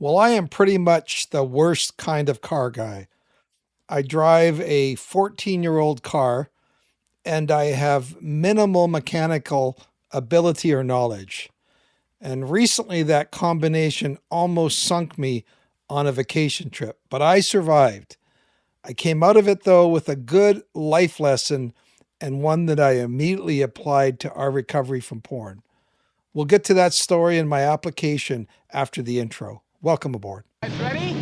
Well, I am pretty much the worst kind of car guy. I drive a 14-year-old car and I have minimal mechanical ability or knowledge. And recently, that combination almost sunk me on a vacation trip, but I survived. I came out of it, though, with a good life lesson and one that I immediately applied to our recovery from porn. We'll get to that story and my application after the intro. Welcome aboard. Guys ready?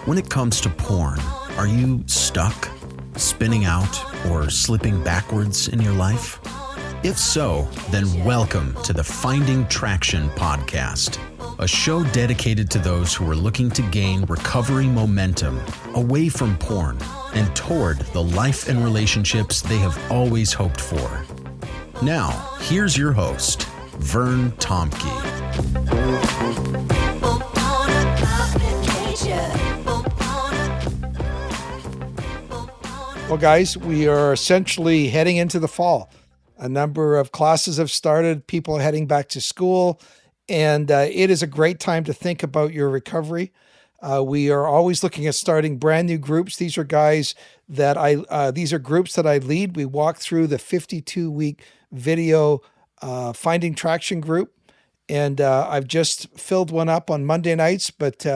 When it comes to porn, are you stuck, spinning out, or slipping backwards in your life? If so, then welcome to the Finding Traction podcast, a show dedicated to those who are looking to gain recovery momentum away from porn and toward the life and relationships they have always hoped for. Now, here's your host, Vern Tomke. Well, guys, we are essentially heading into the fall. A number of classes have started, people are heading back to school, and it is a great time to think about your recovery. We are always looking at starting brand new groups. These are groups that I lead. We walk through the 52-week video Finding Traction group, and I've just filled one up on Monday nights, but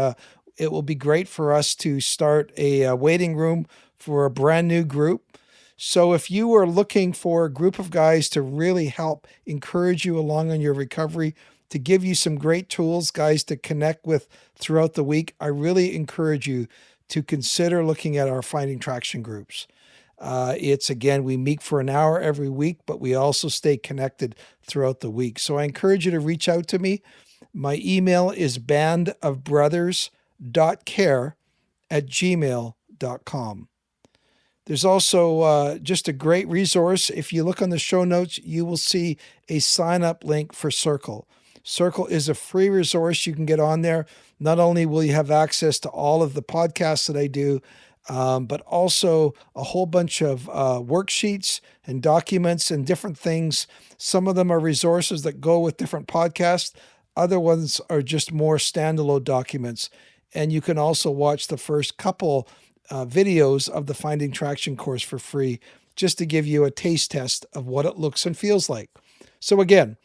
it will be great for us to start a waiting room for a brand new group. So if you are looking for a group of guys to really help encourage you along on your recovery, to give you some great tools, guys, to connect with throughout the week, I really encourage you to consider looking at our Finding Traction groups. We meet for an hour every week, but we also stay connected throughout the week. So I encourage you to reach out to me. My email is bandofbrothers.care@gmail.com. There's also just a great resource. If you look on the show notes, you will see a sign-up link for Circle. Circle is a free resource you can get on there. Not only will you have access to all of the podcasts that I do, but also a whole bunch of worksheets and documents and different things. Some of them are resources that go with different podcasts. Other ones are just more standalone documents. And you can also watch the first couple videos of the Finding Traction course for free, just to give you a taste test of what it looks and feels like. So again,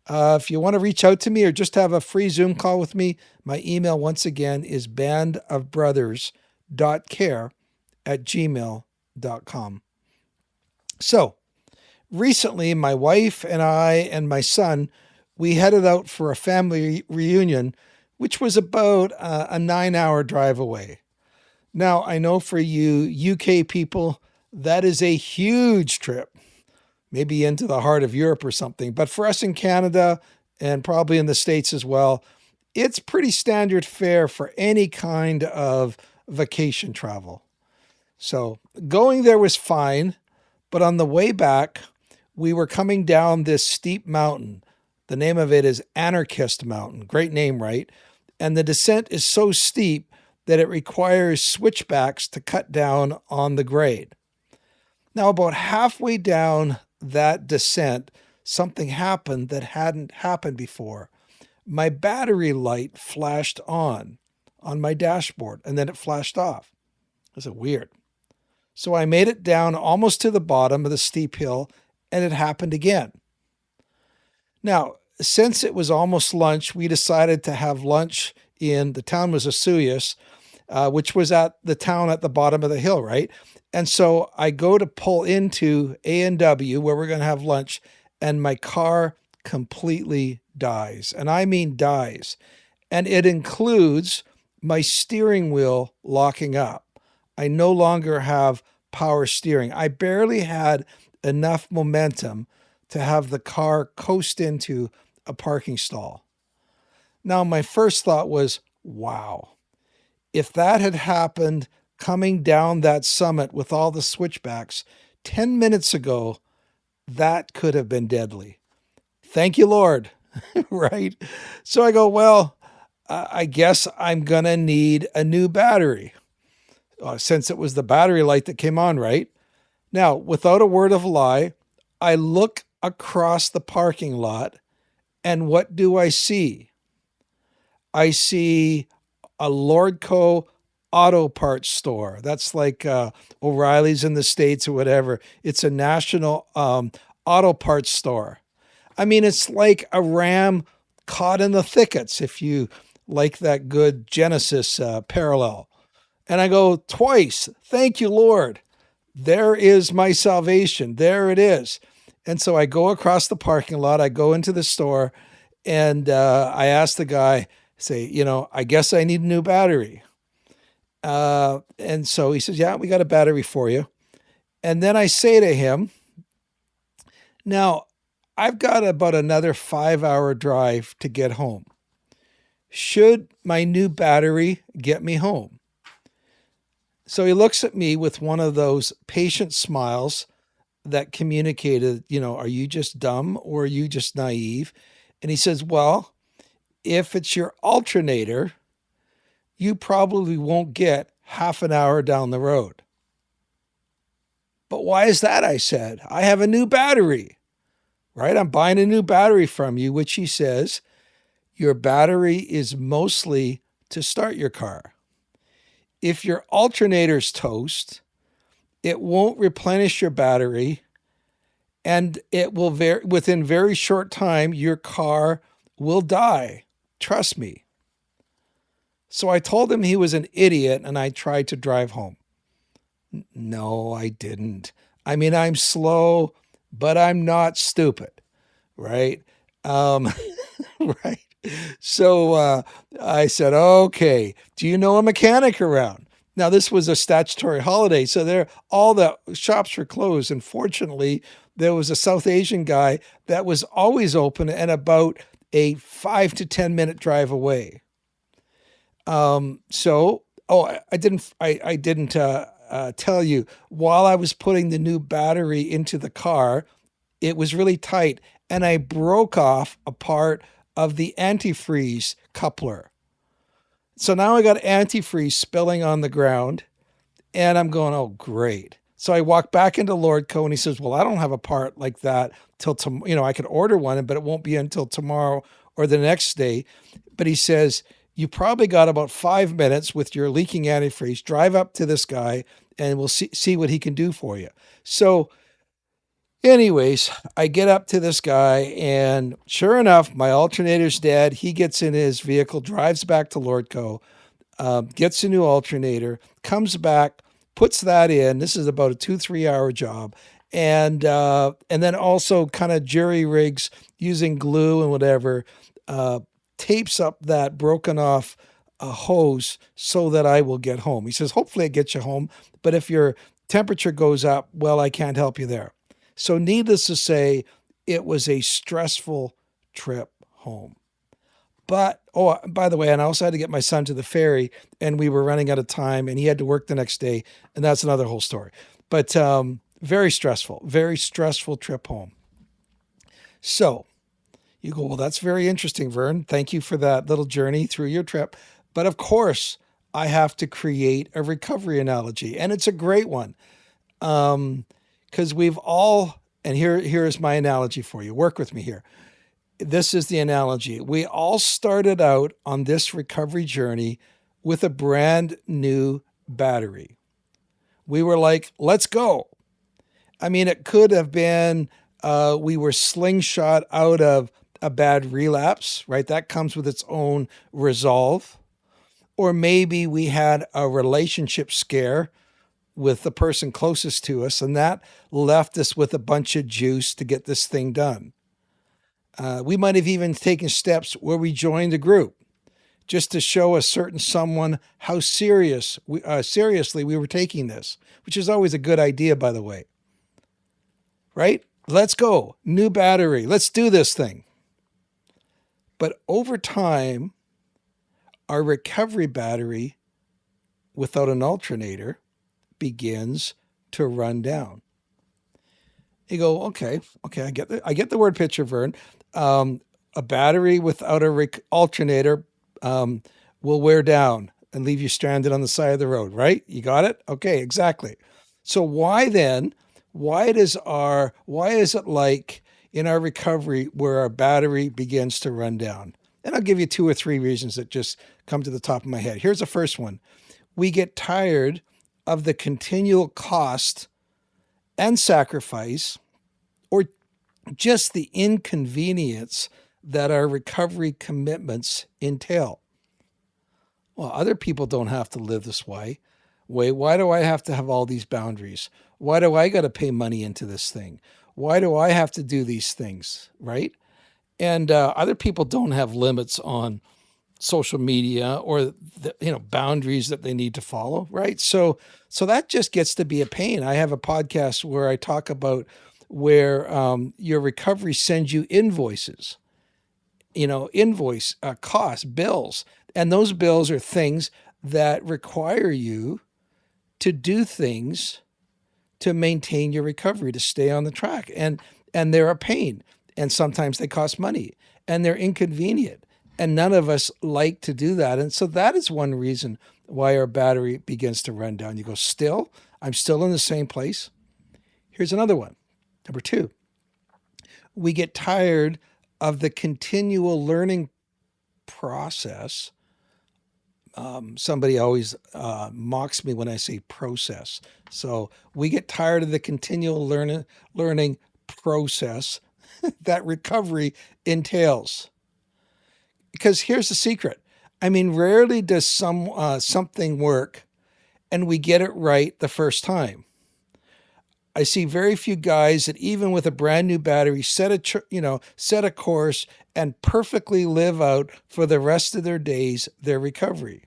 if you want to reach out to me or just have a free Zoom call with me, my email once again is bandofbrothers.care@gmail.com. So recently, my wife and I and my son, we headed out for a family reunion, which was about a 9-hour drive away. Now, I know for you UK people, that is a huge trip, maybe into the heart of Europe or something. But for us in Canada and probably in the States as well, it's pretty standard fare for any kind of vacation travel. So going there was fine, but on the way back, we were coming down this steep mountain. The name of it is Anarchist Mountain. Great name, right? And the descent is so steep that it requires switchbacks to cut down on the grade. Now, about halfway down that descent, something happened that hadn't happened before. My battery light flashed on my dashboard, and then it flashed off. Is it weird? So I made it down almost to the bottom of the steep hill, and it happened again. Now, since it was almost lunch, we decided to have lunch in the town was Asuyas, which was at the town at the bottom of the hill, right? And so I go to pull into A&W where we're going to have lunch, and my car completely dies. And I mean dies. And it includes my steering wheel locking up. I no longer have power steering. I barely had enough momentum to have the car coast into a parking stall. Now, my first thought was, wow. If that had happened coming down that summit with all the switchbacks 10 minutes ago, that could have been deadly. Thank you, Lord. Right? So I go, well, I guess I'm going to need a new battery since it was the battery light that came on, right? Now, without a word of lie, I look across the parking lot, and what do I see? I see a Lordco auto parts store. That's like O'Reilly's in the States or whatever. It's a national auto parts store. I mean, it's like a ram caught in the thickets, if you like that good Genesis parallel. And I go, twice. Thank you, Lord. There is my salvation. There it is. And so I go across the parking lot. I go into the store, and I ask the guy, say, I guess I need a new battery. And so he says, yeah, we got a battery for you. And then I say to him, now I've got about another 5-hour drive to get home. Should my new battery get me home? So he looks at me with one of those patient smiles that communicated, are you just dumb or are you just naive? And he says, well, if it's your alternator, you probably won't get half an hour down the road. But why is that? I said, I have a new battery, right? I'm buying a new battery from you, which he says, your battery is mostly to start your car. If your alternator's toast, it won't replenish your battery, and it will within very short time, your car will die. Trust me. So I told him he was an idiot, and I tried to drive home. No, I didn't. I mean, I'm slow, but I'm not stupid, right? Right. So I said, okay, do you know a mechanic around? Now, this was a statutory holiday, so all the shops were closed. And fortunately, there was a South Asian guy that was always open and about a 5 to 10 minute drive away. I didn't tell you, while I was putting the new battery into the car, it was really tight, and I broke off a part of the antifreeze coupler. So now I got antifreeze spilling on the ground, and I'm going, oh, great. So I walk back into Lordco, and he says, well, I don't have a part like that till tomorrow. I could order one, but it won't be until tomorrow or the next day. But he says, you probably got about 5 minutes with your leaking antifreeze. Drive up to this guy, and we'll see what he can do for you. So anyways, I get up to this guy, and sure enough, my alternator's dead. He gets in his vehicle, drives back to Lordco, gets a new alternator, comes back, puts that in. This is about a 2-3 hour job. And then also kind of jury rigs using glue and whatever, tapes up that broken off hose so that I will get home. He says, hopefully I get you home, but if your temperature goes up, well, I can't help you there. So needless to say, it was a stressful trip home. But, by the way, and I also had to get my son to the ferry, and we were running out of time, and he had to work the next day, and that's another whole story. But very stressful trip home. So you go, well, that's very interesting, Vern. Thank you for that little journey through your trip. But of course, I have to create a recovery analogy, and it's a great one. Because we've all, and here is my analogy for you. Work with me here. This is the analogy. We all started out on this recovery journey with a brand new battery. We were like, let's go. I mean, it could have been we were slingshot out of a bad relapse, right? That comes with its own resolve. Or maybe we had a relationship scare with the person closest to us, and that left us with a bunch of juice to get this thing done. We might have even taken steps where we joined a group just to show a certain someone how seriously we were taking this, which is always a good idea, by the way. Right? Let's go. New battery. Let's do this thing. But over time, our recovery battery without an alternator begins to run down. You go, okay, I get the word picture, Vern. A battery without a alternator will wear down and leave you stranded on the side of the road, right? You got it? Okay, exactly. So why then why is it like in our recovery where our battery begins to run down? And I'll give you two or three reasons that just come to the top of my head. Here's the first one. We get tired of the continual cost and sacrifice, or just the inconvenience that our recovery commitments entail. Well, other people don't have to live this way. Why do I have to have all these boundaries? Why do I got to pay money into this thing? Why do I have to do these things? Right? And other people don't have limits on social media or boundaries that they need to follow. Right? So that just gets to be a pain. I have a podcast where I talk about where your recovery sends you invoices, invoice costs, bills. And those bills are things that require you to do things to maintain your recovery, to stay on the track. And they're a pain. And sometimes they cost money and they're inconvenient. And none of us like to do that. And so that is one reason why our battery begins to run down. You go, I'm still in the same place. Here's another one. Number two, we get tired of the continual learning process. Somebody always mocks me when I say process. So we get tired of the continual learning process that recovery entails. Because here's the secret. I mean, rarely does something work and we get it right the first time. I see very few guys that even with a brand new battery set a course and perfectly live out for the rest of their days their recovery.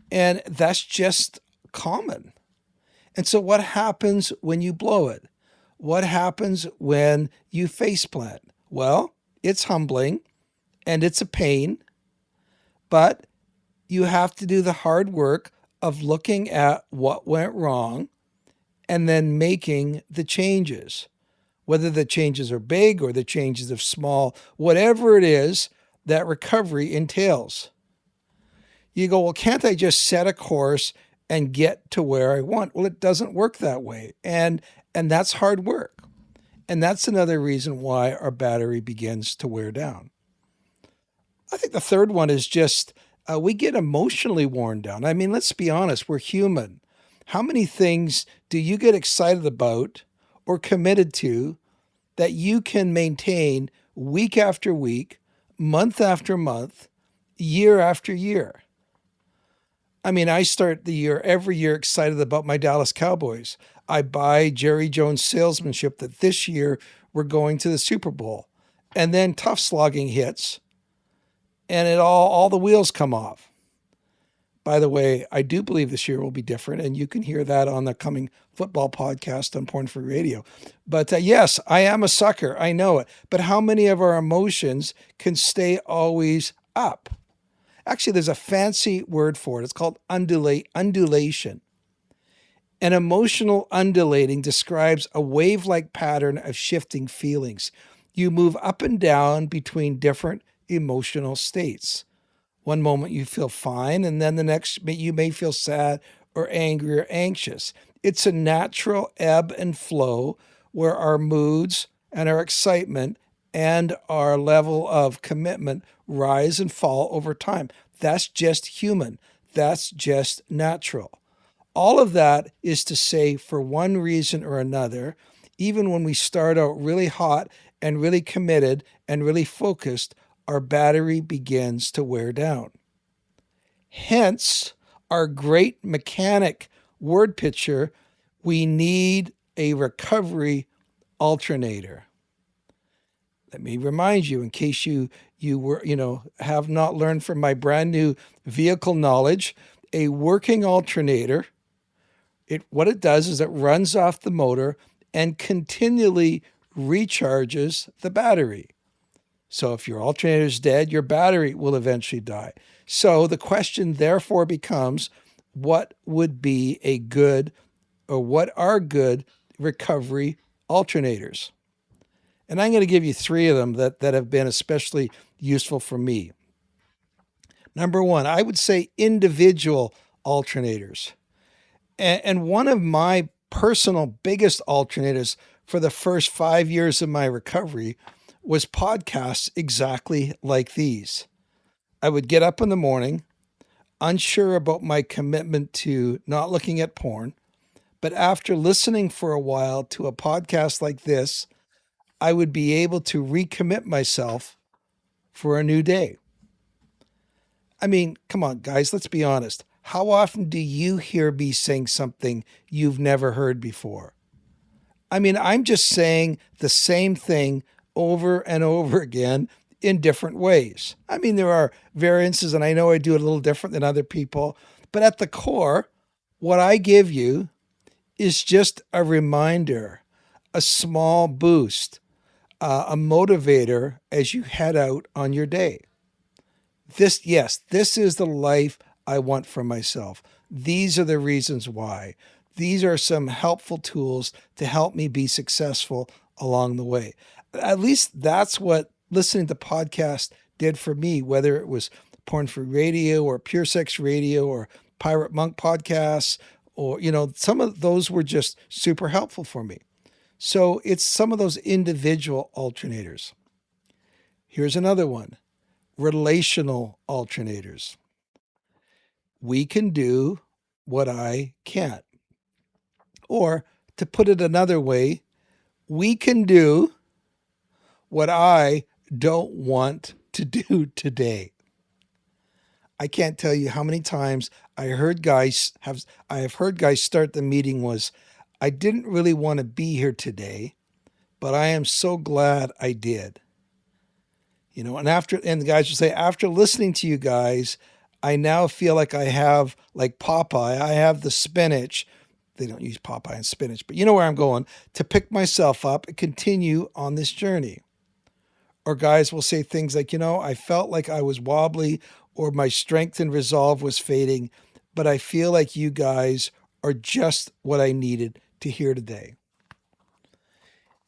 And that's just common. And so what happens when you blow it? What happens when you faceplant? Well, it's humbling and it's a pain, but you have to do the hard work of looking at what went wrong and then making the changes, whether the changes are big or the changes are small, whatever it is that recovery entails. You go, well, can't I just set a course and get to where I want? Well, it doesn't work that way. And that's hard work. And that's another reason why our battery begins to wear down. I think the third one is just we get emotionally worn down. I mean, let's be honest, we're human. How many things do you get excited about or committed to that you can maintain week after week, month after month, year after year? I mean, I start the year every year excited about my Dallas Cowboys. I buy Jerry Jones salesmanship that this year we're going to the Super Bowl. And then tough slogging hits and all the wheels come off. By the way, I do believe this year will be different, and you can hear that on the coming football podcast on Porn Free Radio. But yes, I am a sucker. I know it. But how many of our emotions can stay always up? Actually, there's a fancy word for it. It's called undulation. An emotional undulating describes a wave-like pattern of shifting feelings. You move up and down between different emotional states. One moment you feel fine, and then the next you may feel sad or angry or anxious. It's a natural ebb and flow where our moods and our excitement and our level of commitment rise and fall over time. That's just human. That's just natural. All of that is to say, for one reason or another, even when we start out really hot and really committed and really focused, our battery begins to wear down. Hence, our great mechanic word picture, we need a recovery alternator. Let me remind you, in case you have not learned from my brand new vehicle knowledge, a working alternator, what it does is it runs off the motor and continually recharges the battery. So if your alternator is dead, your battery will eventually die. So the question therefore becomes, what would be a good, or what are good recovery alternators? And I'm going to give you three of them that have been especially useful for me. Number one, I would say individual alternators. And one of my personal biggest alternators for the first 5 years of my recovery was podcasts exactly like these. I would get up in the morning, unsure about my commitment to not looking at porn, but after listening for a while to a podcast like this, I would be able to recommit myself for a new day. I mean, come on, guys, let's be honest. How often do you hear me saying something you've never heard before? I mean, I'm just saying the same thing over and over again in different ways. I mean, there are variances, and I know I do it a little different than other people, but at the core, what I give you is just a reminder, a small boost, a motivator as you head out on your day. This is the life I want for myself. These are the reasons why. These are some helpful tools to help me be successful along the way. At least that's what listening to podcasts did for me, whether it was Porn Free Radio or Pure Sex Radio or Pirate Monk podcasts, or, some of those were just super helpful for me. So it's some of those individual alternators. Here's another one: relational alternators. We can do what I can't. Or to put it another way, we can do what I don't want to do today. I can't tell you how many times I have heard guys start the meeting was, I didn't really want to be here today, but I am so glad I did. And the guys will say, after listening to you guys, I now feel like I have, like Popeye, I have the spinach. They don't use Popeye and spinach, but you know where I'm going, to pick myself up and continue on this journey. Or guys will say things like, I felt like I was wobbly or my strength and resolve was fading, but I feel like you guys are just what I needed to hear today.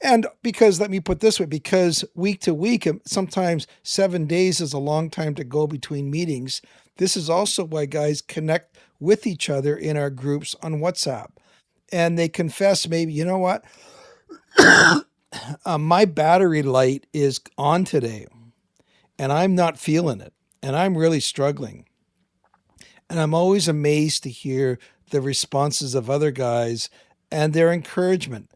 And because, let me put this way, because week to week, sometimes 7 days is a long time to go between meetings. This is also why guys connect with each other in our groups on WhatsApp. And they confess, maybe, you know what? My battery light is on today and I'm not feeling it and I'm really struggling. And I'm always amazed to hear the responses of other guys and their encouragement.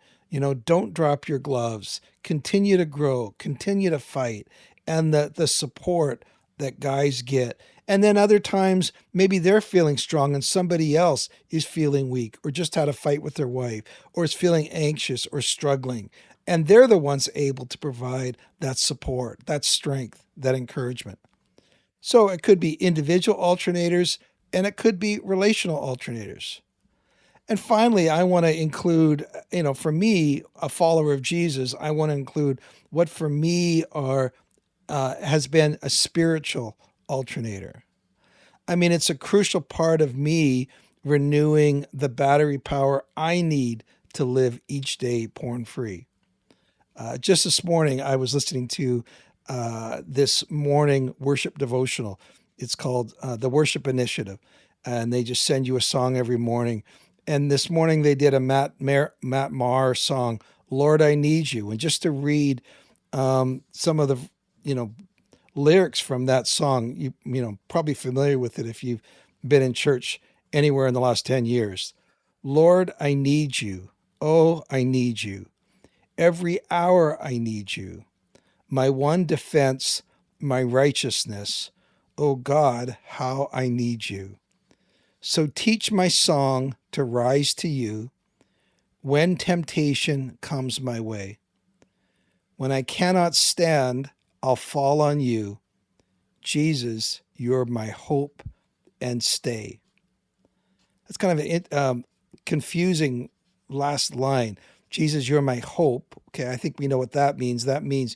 Don't drop your gloves, continue to grow, continue to fight, and the support that guys get. And then other times, maybe they're feeling strong and somebody else is feeling weak or just had a fight with their wife or is feeling anxious or struggling. And they're the ones able to provide that support, that strength, that encouragement. So it could be individual alternators and it could be relational alternators. And finally, I want to include, for me, a follower of Jesus, I want to include what for me has been a spiritual alternator. I mean, it's a crucial part of me renewing the battery power I need to live each day porn free. Just this morning, I was listening to this morning worship devotional. It's called The Worship Initiative, and they just send you a song every morning. And this morning they did a Matt Maher song, Lord, I Need You. And just to read some of the, lyrics from that song, you probably familiar with it if you've been in church anywhere in the last 10 years. Lord, I need you. Oh, I need you. Every hour I need you. My one defense, my righteousness. Oh God, how I need you. So teach my song to rise to you when temptation comes my way. When I cannot stand, I'll fall on you. Jesus, you're my hope and stay. That's kind of a confusing last line. Jesus, you're my hope. Okay, I think we know what that means. That means,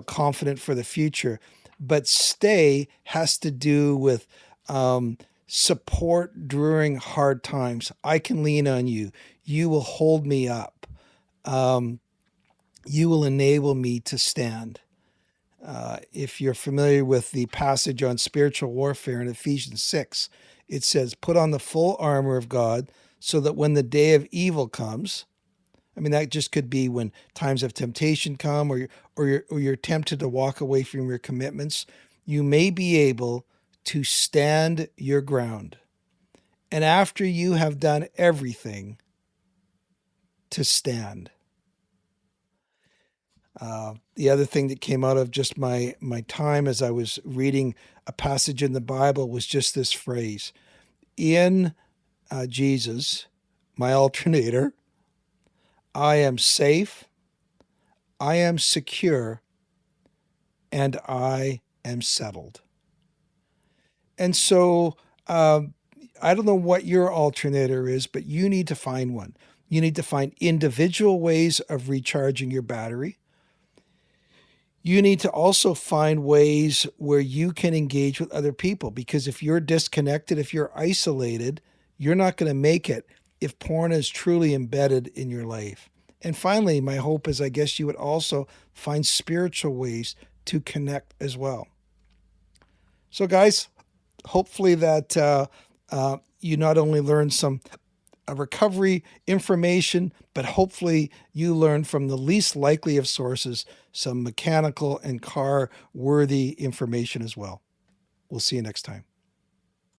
confident for the future. But stay has to do with support during hard times. I can lean on you. You will hold me up. You will enable me to stand. If you're familiar with the passage on spiritual warfare in Ephesians 6, it says, put on the full armor of God so that when the day of evil comes, I mean, that just could be when times of temptation come, or you're tempted to walk away from your commitments, you may be able to stand your ground. And after you have done everything, to stand. The other thing that came out of just my time as I was reading a passage in the Bible was just this phrase: in Jesus, my alternator, I am safe, I am secure, and I am settled. And so I don't know what your alternator is, but you need to find one. You need to find individual ways of recharging your battery. You need to also find ways where you can engage with other people, because if you're disconnected, if you're isolated, you're not going to make it if porn is truly embedded in your life. And finally, my hope is I guess you would also find spiritual ways to connect as well. So guys, hopefully that you not only learn some recovery information, but hopefully you learn from the least likely of sources some mechanical and car worthy information as well. We'll see you next time.